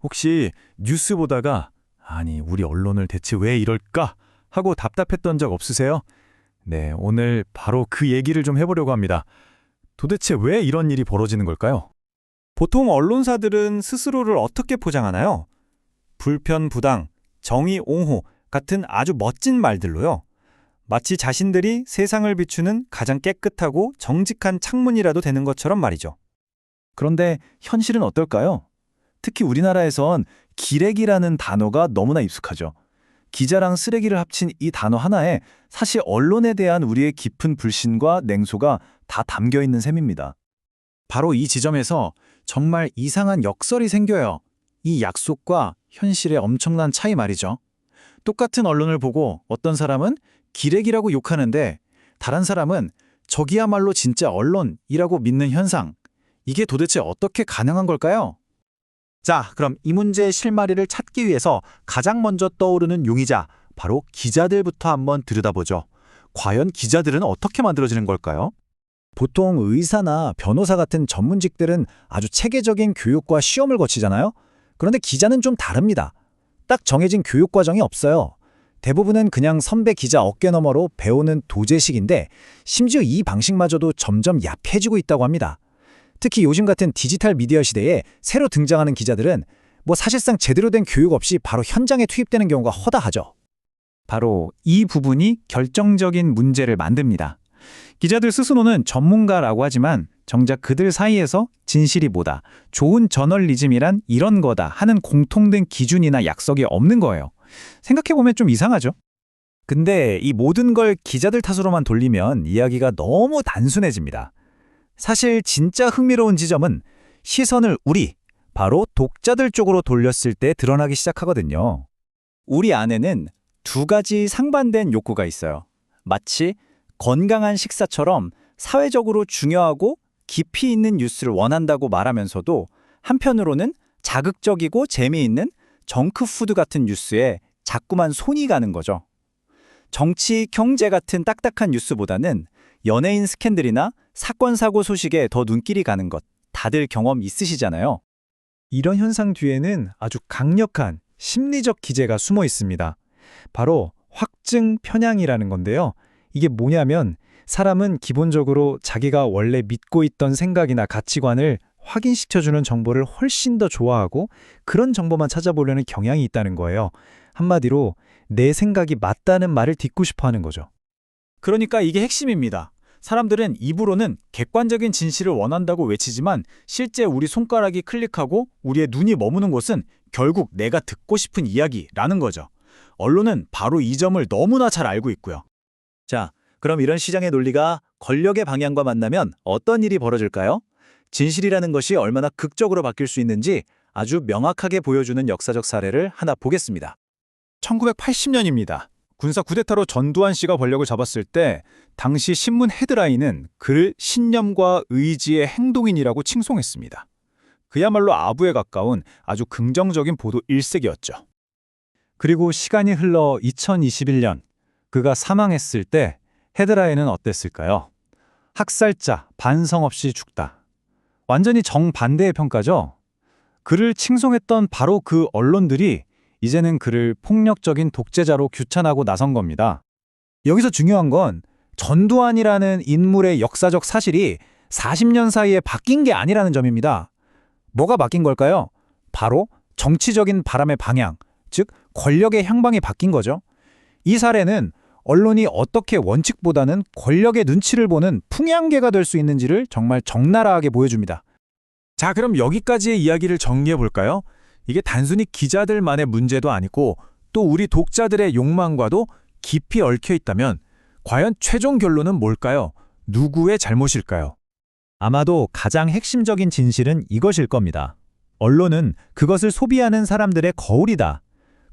혹시 뉴스 보다가 아니, 우리 언론을 대체 왜 이럴까? 하고 답답했던 적 없으세요? 네, 오늘 바로 그 얘기를 좀 해보려고 합니다. 도대체 왜 이런 일이 벌어지는 걸까요? 보통 언론사들은 스스로를 어떻게 포장하나요? 불편, 부당, 정의, 옹호 같은 아주 멋진 말들로요. 마치 자신들이 세상을 비추는 가장 깨끗하고 정직한 창문이라도 되는 것처럼 말이죠. 그런데 현실은 어떨까요? 특히 우리나라에선 기레기라는 단어가 너무나 익숙하죠. 기자랑 쓰레기를 합친 이 단어 하나에 사실 언론에 대한 우리의 깊은 불신과 냉소가 다 담겨 있는 셈입니다. 바로 이 지점에서 정말 이상한 역설이 생겨요. 이 약속과 현실의 엄청난 차이 말이죠. 똑같은 언론을 보고 어떤 사람은 기레기라고 욕하는데 다른 사람은 저기야말로 진짜 언론이라고 믿는 현상. 이게 도대체 어떻게 가능한 걸까요? 자, 그럼 이 문제의 실마리를 찾기 위해서 가장 먼저 떠오르는 용의자, 바로 기자들부터 한번 들여다보죠. 과연 기자들은 어떻게 만들어지는 걸까요? 보통 의사나 변호사 같은 전문직들은 아주 체계적인 교육과 시험을 거치잖아요. 그런데 기자는 좀 다릅니다. 딱 정해진 교육 과정이 없어요. 대부분은 그냥 선배 기자 어깨너머로 배우는 도제식인데 심지어 이 방식마저도 점점 약해지고 있다고 합니다. 특히 요즘 같은 디지털 미디어 시대에 새로 등장하는 기자들은 사실상 제대로 된 교육 없이 바로 현장에 투입되는 경우가 허다하죠. 바로 이 부분이 결정적인 문제를 만듭니다. 기자들 스스로는 전문가라고 하지만 정작 그들 사이에서 진실이 뭐다, 좋은 저널리즘이란 이런 거다 하는 공통된 기준이나 약속이 없는 거예요. 생각해보면 좀 이상하죠? 근데 이 모든 걸 기자들 탓으로만 돌리면 이야기가 너무 단순해집니다. 사실 진짜 흥미로운 지점은 시선을 바로 독자들 쪽으로 돌렸을 때 드러나기 시작하거든요. 우리 안에는 두 가지 상반된 욕구가 있어요. 마치 건강한 식사처럼 사회적으로 중요하고 깊이 있는 뉴스를 원한다고 말하면서도 한편으로는 자극적이고 재미있는 정크푸드 같은 뉴스에 자꾸만 손이 가는 거죠. 정치, 경제 같은 딱딱한 뉴스보다는 연예인 스캔들이나 사건, 사고 소식에 더 눈길이 가는 것, 다들 경험 있으시잖아요. 이런 현상 뒤에는 아주 강력한 심리적 기제가 숨어 있습니다. 바로 확증 편향이라는 건데요. 이게 뭐냐면 사람은 기본적으로 자기가 원래 믿고 있던 생각이나 가치관을 확인시켜주는 정보를 훨씬 더 좋아하고 그런 정보만 찾아보려는 경향이 있다는 거예요. 한마디로 내 생각이 맞다는 말을 듣고 싶어 하는 거죠. 그러니까 이게 핵심입니다. 사람들은 입으로는 객관적인 진실을 원한다고 외치지만 실제 우리 손가락이 클릭하고 우리의 눈이 머무는 곳은 결국 내가 듣고 싶은 이야기라는 거죠. 언론은 바로 이 점을 너무나 잘 알고 있고요. 자, 그럼 이런 시장의 논리가 권력의 방향과 만나면 어떤 일이 벌어질까요? 진실이라는 것이 얼마나 극적으로 바뀔 수 있는지 아주 명확하게 보여주는 역사적 사례를 하나 보겠습니다. 1980년입니다. 군사 쿠데타로 전두환 씨가 권력을 잡았을 때 당시 신문 헤드라인은 그를 신념과 의지의 행동인이라고 칭송했습니다. 그야말로 아부에 가까운 아주 긍정적인 보도 일색이었죠. 그리고 시간이 흘러 2021년 그가 사망했을 때 헤드라인은 어땠을까요? 학살자, 반성 없이 죽다. 완전히 정반대의 평가죠. 그를 칭송했던 바로 그 언론들이 이제는 그를 폭력적인 독재자로 규탄하고 나선 겁니다. 여기서 중요한 건 전두환이라는 인물의 역사적 사실이 40년 사이에 바뀐 게 아니라는 점입니다. 뭐가 바뀐 걸까요? 바로 정치적인 바람의 방향, 즉 권력의 향방이 바뀐 거죠. 이 사례는 언론이 어떻게 원칙보다는 권력의 눈치를 보는 풍향계가 될 수 있는지를 정말 적나라하게 보여줍니다. 자, 그럼 여기까지의 이야기를 정리해 볼까요? 이게 단순히 기자들만의 문제도 아니고 또 우리 독자들의 욕망과도 깊이 얽혀 있다면 과연 최종 결론은 뭘까요? 누구의 잘못일까요? 아마도 가장 핵심적인 진실은 이것일 겁니다. 언론은 그것을 소비하는 사람들의 거울이다.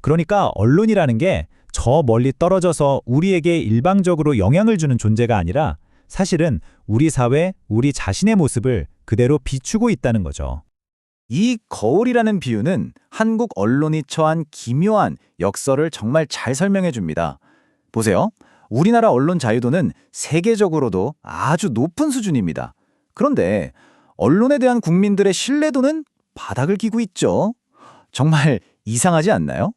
그러니까 언론이라는 게 저 멀리 떨어져서 우리에게 일방적으로 영향을 주는 존재가 아니라 사실은 우리 사회, 우리 자신의 모습을 그대로 비추고 있다는 거죠. 이 거울이라는 비유는 한국 언론이 처한 기묘한 역설을 정말 잘 설명해 줍니다. 보세요. 우리나라 언론 자유도는 세계적으로도 아주 높은 수준입니다. 그런데 언론에 대한 국민들의 신뢰도는 바닥을 기고 있죠. 정말 이상하지 않나요?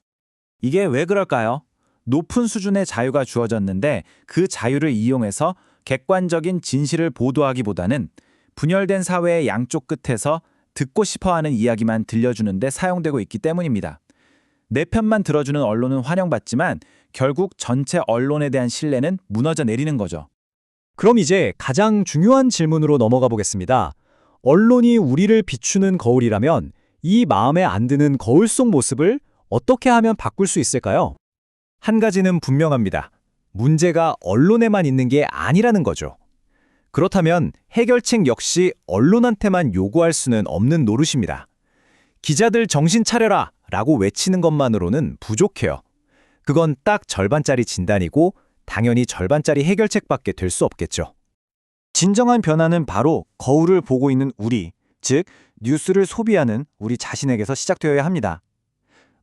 이게 왜 그럴까요? 높은 수준의 자유가 주어졌는데 그 자유를 이용해서 객관적인 진실을 보도하기보다는 분열된 사회의 양쪽 끝에서 듣고 싶어하는 이야기만 들려주는 데 사용되고 있기 때문입니다. 내 편만 들어주는 언론은 환영받지만 결국 전체 언론에 대한 신뢰는 무너져 내리는 거죠. 그럼 이제 가장 중요한 질문으로 넘어가 보겠습니다. 언론이 우리를 비추는 거울이라면 이 마음에 안 드는 거울 속 모습을 어떻게 하면 바꿀 수 있을까요? 한 가지는 분명합니다. 문제가 언론에만 있는 게 아니라는 거죠. 그렇다면 해결책 역시 언론한테만 요구할 수는 없는 노릇입니다. 기자들 정신 차려라 라고 외치는 것만으로는 부족해요. 그건 딱 절반짜리 진단이고 당연히 절반짜리 해결책밖에 될 수 없겠죠. 진정한 변화는 바로 거울을 보고 있는 우리, 즉 뉴스를 소비하는 우리 자신에게서 시작되어야 합니다.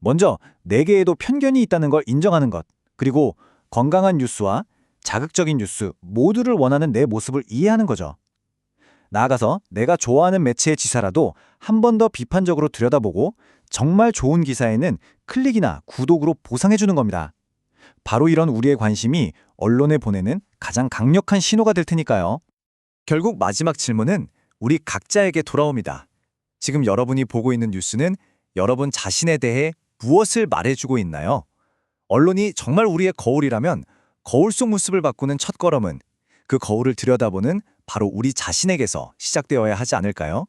먼저 내게에도 편견이 있다는 걸 인정하는 것, 그리고 건강한 뉴스와 자극적인 뉴스 모두를 원하는 내 모습을 이해하는 거죠. 나아가서 내가 좋아하는 매체의 지사라도 한 번 더 비판적으로 들여다보고 정말 좋은 기사에는 클릭이나 구독으로 보상해주는 겁니다. 바로 이런 우리의 관심이 언론에 보내는 가장 강력한 신호가 될 테니까요. 결국 마지막 질문은 우리 각자에게 돌아옵니다. 지금 여러분이 보고 있는 뉴스는 여러분 자신에 대해 무엇을 말해주고 있나요? 언론이 정말 우리의 거울이라면 거울 속 모습을 바꾸는 첫걸음은 그 거울을 들여다보는 바로 우리 자신에게서 시작되어야 하지 않을까요?